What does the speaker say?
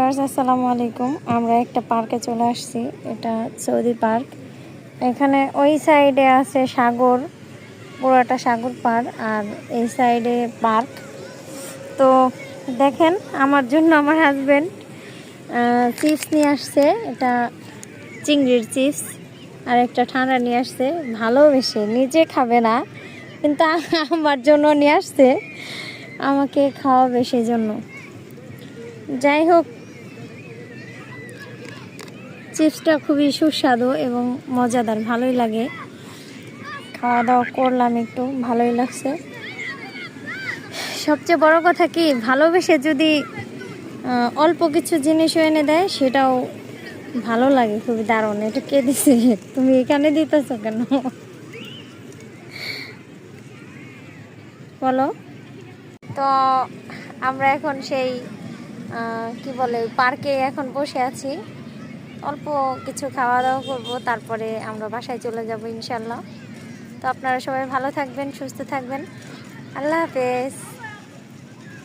Viewers আসসালামু আলাইকুম। আমরা একটা পার্কে চলে আসছি, এটা সৌদি পার্ক। এখানে ওই সাইডে আছে সাগর, পুরোটা সাগর পার, আর এই সাইডে পার্ক। তো দেখেন, আমার জন্য আমার হাজবেন্ড চিপস নিয়ে আসছে, এটা চিংড়ির চিপস, আর একটা ঠান্ডা নিয়ে আসছে। ভালোবেসে নিজে খাবে না, কিন্তু আমার জন্য নিয়ে আসছে, আমাকে খাওয়াবে সেই জন্য। যাই হোক, চিপসটা খুবই সুস্বাদু এবং মজাদার, ভালোই লাগে। খাওয়া দাওয়া করলাম, একটু ভালোই লাগছে। সবচেয়ে বড় কথা কি, ভালোবেসে যদি অল্প কিছু জিনিস এনে দেয় সেটাও ভালো লাগে, খুবই দারুণ। এটা কে দিছে? তুমি এখানে দিতেছ কেন বলো? তো আমরা এখন সেই কি বলে পার্কে এখন বসে আছি, অল্প কিছু খাওয়া দাওয়া করবো, তারপরে আমরা বাসায় চলে যাব ইনশাল্লাহ। তো আপনারা সবাই ভালো থাকবেন, সুস্থ থাকবেন। আল্লাহ হাফেজ।